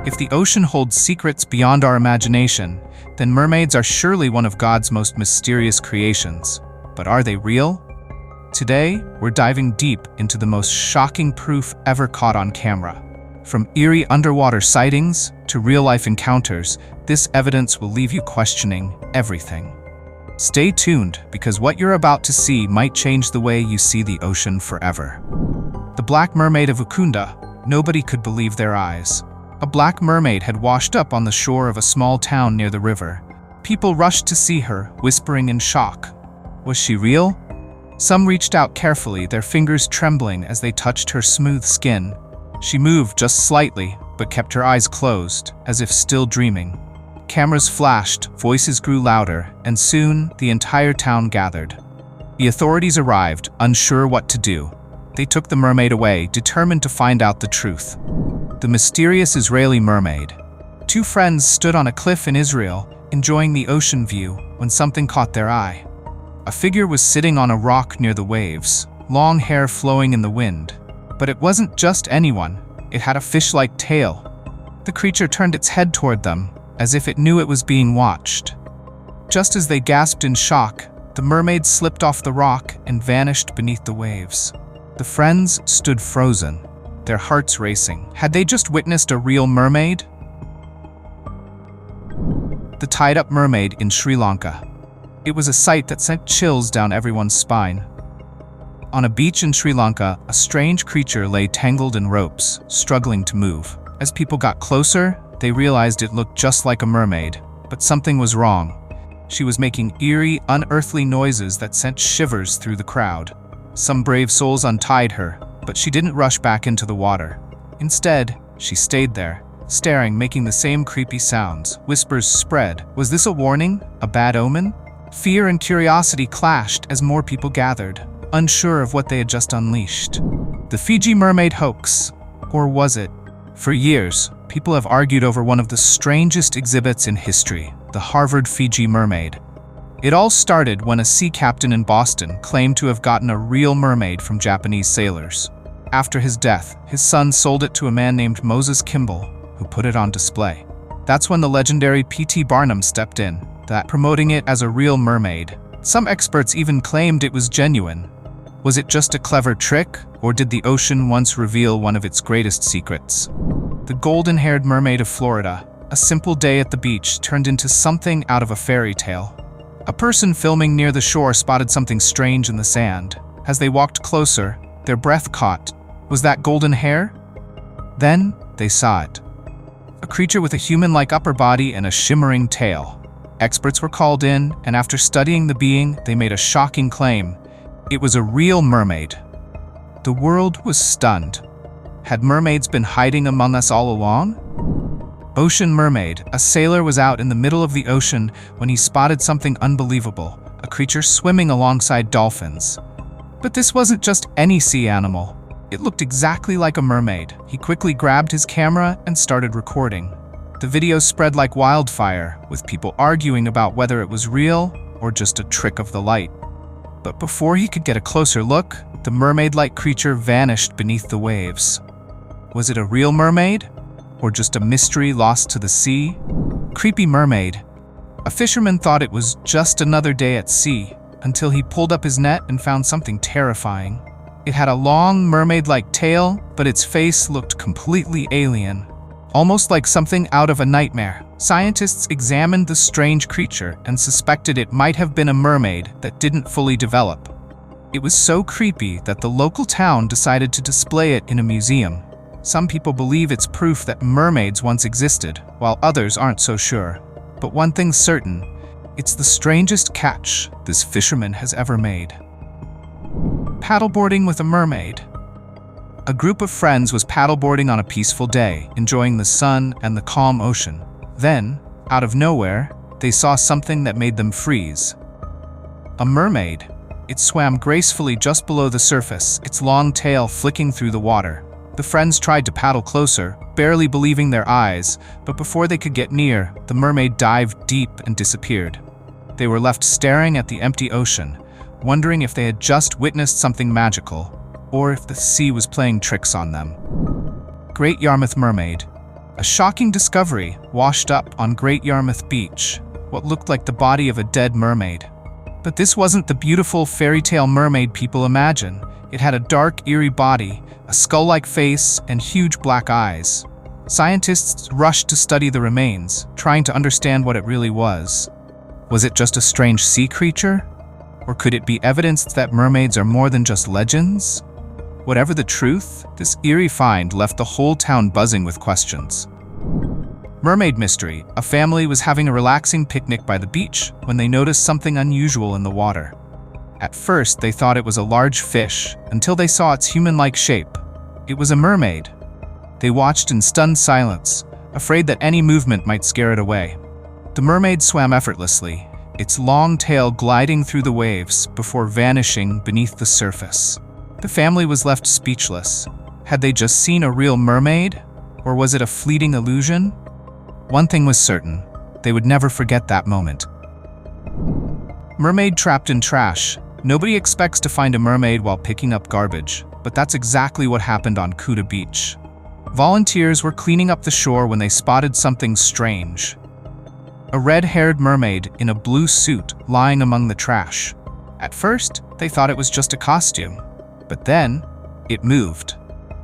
If the ocean holds secrets beyond our imagination, then mermaids are surely one of God's most mysterious creations. But are they real? Today, we're diving deep into the most shocking proof ever caught on camera. From eerie underwater sightings to real-life encounters, this evidence will leave you questioning everything. Stay tuned, because what you're about to see might change the way you see the ocean forever. The Black Mermaid of Akunda. Nobody could believe their eyes. A black mermaid had washed up on the shore of a small town near the river. People rushed to see her, whispering in shock. Was she real? Some reached out carefully, their fingers trembling as they touched her smooth skin. She moved just slightly, but kept her eyes closed, as if still dreaming. Cameras flashed, voices grew louder, and soon the entire town gathered. The authorities arrived, unsure what to do. They took the mermaid away, determined to find out the truth. The mysterious Israeli mermaid. Two friends stood on a cliff in Israel, enjoying the ocean view, when something caught their eye. A figure was sitting on a rock near the waves, long hair flowing in the wind. But it wasn't just anyone. It had a fish-like tail. The creature turned its head toward them, as if it knew it was being watched. Just as they gasped in shock, the mermaid slipped off the rock and vanished beneath the waves. The friends stood frozen, their hearts racing. Had they just witnessed a real mermaid? The tied-up mermaid in Sri Lanka. It was a sight that sent chills down everyone's spine. On a beach in Sri Lanka, a strange creature lay tangled in ropes, struggling to move. As people got closer, they realized it looked just like a mermaid, but something was wrong. She was making eerie, unearthly noises that sent shivers through the crowd. Some brave souls untied her, but she didn't rush back into the water. Instead, she stayed there, staring, making the same creepy sounds. Whispers spread. Was this a warning? A bad omen? Fear and curiosity clashed as more people gathered, unsure of what they had just unleashed. The Fiji mermaid hoax. Or was it? For years, people have argued over one of the strangest exhibits in history, the Harvard Fiji mermaid. It all started when a sea captain in Boston claimed to have gotten a real mermaid from Japanese sailors. After his death, his son sold it to a man named Moses Kimball, who put it on display. That's when the legendary P.T. Barnum stepped in, promoting it as a real mermaid. Some experts even claimed it was genuine. Was it just a clever trick, or did the ocean once reveal one of its greatest secrets? The golden-haired mermaid of Florida. A simple day at the beach turned into something out of a fairy tale. A person filming near the shore spotted something strange in the sand. As they walked closer, their breath caught. Was that golden hair? Then, they saw it. A creature with a human-like upper body and a shimmering tail. Experts were called in, and after studying the being, they made a shocking claim. It was a real mermaid. The world was stunned. Had mermaids been hiding among us all along? Ocean mermaid. A sailor was out in the middle of the ocean when he spotted something unbelievable, a creature swimming alongside dolphins. But this wasn't just any sea animal. It looked exactly like a mermaid. He quickly grabbed his camera and started recording. The video spread like wildfire, with people arguing about whether it was real or just a trick of the light. But before he could get a closer look, the mermaid-like creature vanished beneath the waves. Was it a real mermaid? Or just a mystery lost to the sea? Creepy mermaid. A fisherman thought it was just another day at sea, until he pulled up his net and found something terrifying. It had a long mermaid-like tail, but its face looked completely alien. Almost like something out of a nightmare. Scientists examined the strange creature and suspected it might have been a mermaid that didn't fully develop. It was so creepy that the local town decided to display it in a museum. Some people believe it's proof that mermaids once existed, while others aren't so sure. But one thing's certain, it's the strangest catch this fisherman has ever made. Paddleboarding with a mermaid. A group of friends was paddleboarding on a peaceful day, enjoying the sun and the calm ocean. Then, out of nowhere, they saw something that made them freeze. A mermaid. It swam gracefully just below the surface, its long tail flicking through the water. The friends tried to paddle closer, barely believing their eyes, but before they could get near, the mermaid dived deep and disappeared. They were left staring at the empty ocean, wondering if they had just witnessed something magical, or if the sea was playing tricks on them. Great Yarmouth mermaid. A shocking discovery washed up on Great Yarmouth Beach, what looked like the body of a dead mermaid. But this wasn't the beautiful fairy tale mermaid people imagine. It had a dark, eerie body, a skull-like face, and huge black eyes. Scientists rushed to study the remains, trying to understand what it really was. Was it just a strange sea creature? Or could it be evidence that mermaids are more than just legends? Whatever the truth, this eerie find left the whole town buzzing with questions. Mermaid mystery. A family was having a relaxing picnic by the beach when they noticed something unusual in the water. At first, they thought it was a large fish, until they saw its human-like shape. It was a mermaid. They watched in stunned silence, afraid that any movement might scare it away. The mermaid swam effortlessly, its long tail gliding through the waves before vanishing beneath the surface. The family was left speechless. Had they just seen a real mermaid? Or was it a fleeting illusion? One thing was certain, they would never forget that moment. Mermaid trapped in trash. Nobody expects to find a mermaid while picking up garbage, but that's exactly what happened on Akunda Beach. Volunteers were cleaning up the shore when they spotted something strange. A red-haired mermaid in a blue suit lying among the trash. At first, they thought it was just a costume, but then it moved.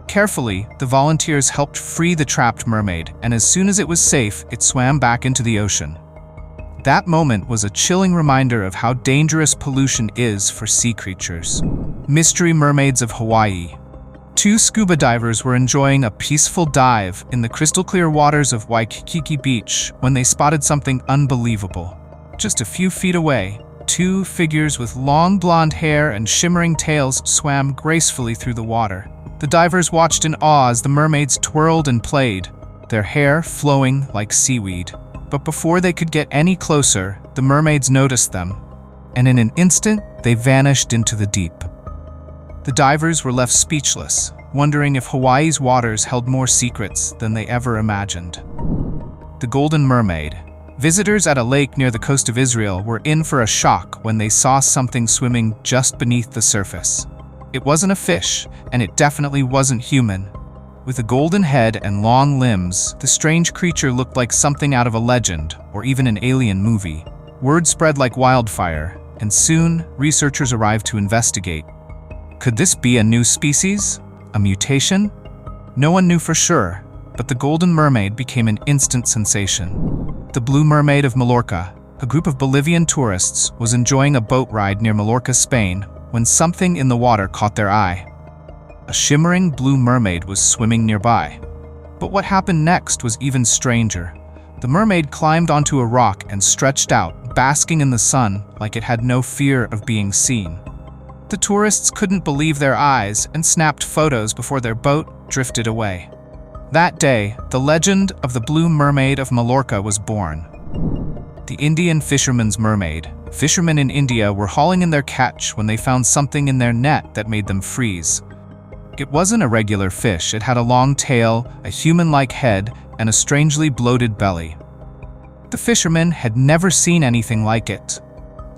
Carefully, the volunteers helped free the trapped mermaid, and as soon as it was safe, it swam back into the ocean. That moment was a chilling reminder of how dangerous pollution is for sea creatures. Mystery mermaids of Hawaii. Two scuba divers were enjoying a peaceful dive in the crystal-clear waters of Waikiki Beach when they spotted something unbelievable. Just a few feet away, two figures with long blonde hair and shimmering tails swam gracefully through the water. The divers watched in awe as the mermaids twirled and played, their hair flowing like seaweed. But before they could get any closer, the mermaids noticed them, and in an instant, they vanished into the deep. The divers were left speechless, wondering if Hawaii's waters held more secrets than they ever imagined. The Golden Mermaid. Visitors at a lake near the coast of Israel were in for a shock when they saw something swimming just beneath the surface. It wasn't a fish, and it definitely wasn't human. With a golden head and long limbs, the strange creature looked like something out of a legend or even an alien movie. Word spread like wildfire, and soon, researchers arrived to investigate. Could this be a new species? A mutation? No one knew for sure, but the Golden Mermaid became an instant sensation. The Blue Mermaid of Mallorca. A group of Bolivian tourists was enjoying a boat ride near Mallorca, Spain, when something in the water caught their eye. A shimmering blue mermaid was swimming nearby. But what happened next was even stranger. The mermaid climbed onto a rock and stretched out, basking in the sun like it had no fear of being seen. The tourists couldn't believe their eyes and snapped photos before their boat drifted away. That day, the legend of the Blue Mermaid of Mallorca was born. The Indian fisherman's mermaid. Fishermen in India were hauling in their catch when they found something in their net that made them freeze. It wasn't a regular fish. It had a long tail, a human-like head, and a strangely bloated belly. The fishermen had never seen anything like it.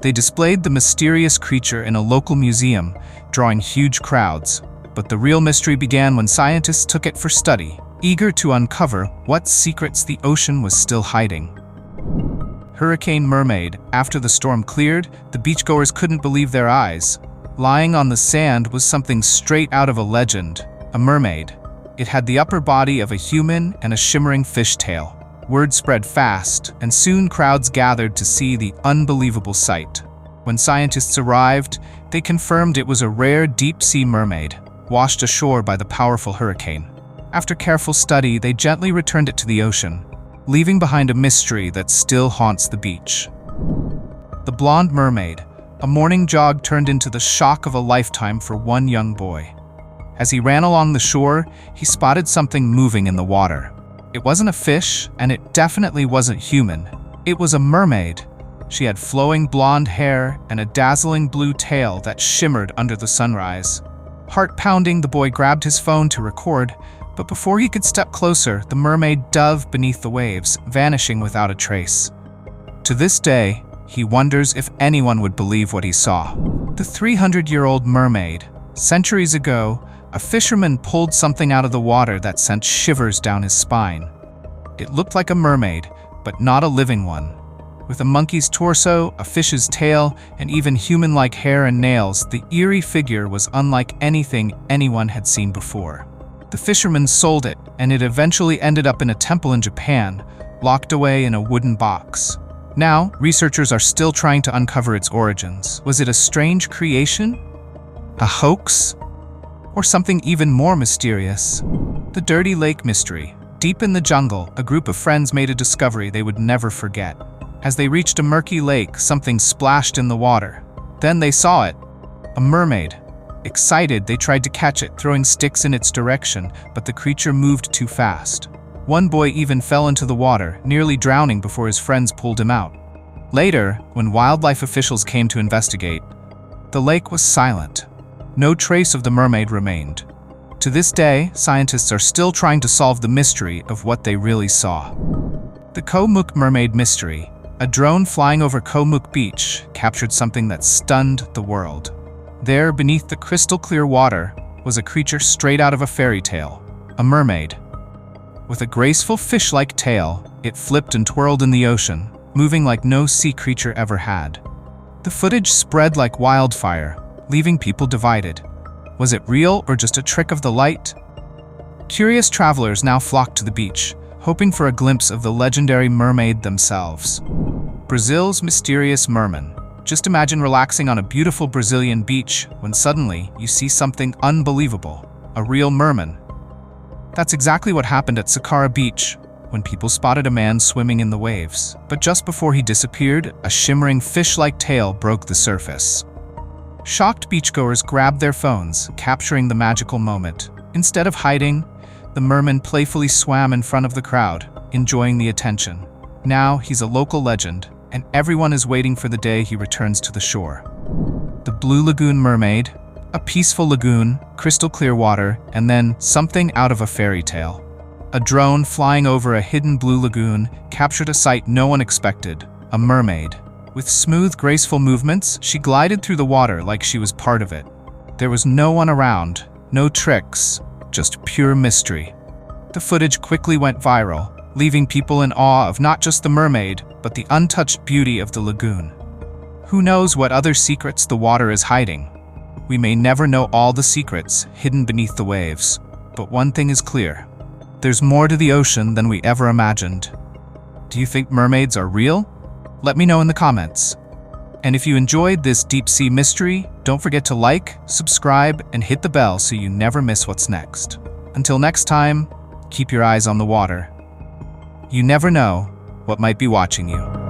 They displayed the mysterious creature in a local museum, drawing huge crowds. But the real mystery began when scientists took it for study, eager to uncover what secrets the ocean was still hiding. Hurricane Mermaid. After the storm cleared, the beachgoers couldn't believe their eyes. Lying on the sand was something straight out of a legend, a mermaid. It had the upper body of a human and a shimmering fish tail. Word spread fast, and soon crowds gathered to see the unbelievable sight. When scientists arrived, they confirmed it was a rare deep-sea mermaid, washed ashore by the powerful hurricane. After careful study, they gently returned it to the ocean, leaving behind a mystery that still haunts the beach. The Blonde Mermaid. A morning jog turned into the shock of a lifetime for one young boy. As he ran along the shore, he spotted something moving in the water. It wasn't a fish, and it definitely wasn't human. It was a mermaid. She had flowing blonde hair and a dazzling blue tail that shimmered under the sunrise. Heart-pounding, the boy grabbed his phone to record, but before he could step closer, the mermaid dove beneath the waves, vanishing without a trace. To this day, he wonders if anyone would believe what he saw. The 300-year-old mermaid. Centuries ago, a fisherman pulled something out of the water that sent shivers down his spine. It looked like a mermaid, but not a living one. With a monkey's torso, a fish's tail, and even human-like hair and nails, the eerie figure was unlike anything anyone had seen before. The fisherman sold it, and it eventually ended up in a temple in Japan, locked away in a wooden box. Now, researchers are still trying to uncover its origins. Was it a strange creation? A hoax? Or something even more mysterious? The Dirty Lake Mystery. Deep in the jungle, a group of friends made a discovery they would never forget. As they reached a murky lake, something splashed in the water. Then they saw it. A mermaid. Excited, they tried to catch it, throwing sticks in its direction, but the creature moved too fast. One boy even fell into the water, nearly drowning before his friends pulled him out. Later, when wildlife officials came to investigate, the lake was silent. No trace of the mermaid remained. To this day, scientists are still trying to solve the mystery of what they really saw. The Koh Mook Mermaid Mystery. A drone flying over Koh Mook Beach captured something that stunned the world. There, beneath the crystal-clear water, was a creature straight out of a fairy tale, a mermaid. With a graceful fish-like tail, it flipped and twirled in the ocean, moving like no sea creature ever had. The footage spread like wildfire, leaving people divided. Was it real or just a trick of the light? Curious travelers now flocked to the beach, hoping for a glimpse of the legendary mermaid themselves. Brazil's mysterious merman. Just imagine relaxing on a beautiful Brazilian beach when suddenly you see something unbelievable, a real merman. That's exactly what happened at Sakara Beach, when people spotted a man swimming in the waves. But just before he disappeared, a shimmering fish-like tail broke the surface. Shocked beachgoers grabbed their phones, capturing the magical moment. Instead of hiding, the merman playfully swam in front of the crowd, enjoying the attention. Now he's a local legend, and everyone is waiting for the day he returns to the shore. The Blue Lagoon Mermaid. A peaceful lagoon, crystal clear water, and then something out of a fairy tale. A drone flying over a hidden blue lagoon captured a sight no one expected, a mermaid. With smooth, graceful movements, she glided through the water like she was part of it. There was no one around, no tricks, just pure mystery. The footage quickly went viral, leaving people in awe of not just the mermaid, but the untouched beauty of the lagoon. Who knows what other secrets the water is hiding? We may never know all the secrets hidden beneath the waves, but one thing is clear. There's more to the ocean than we ever imagined. Do you think mermaids are real? Let me know in the comments. And if you enjoyed this deep sea mystery, don't forget to like, subscribe, and hit the bell so you never miss what's next. Until next time, keep your eyes on the water. You never know what might be watching you.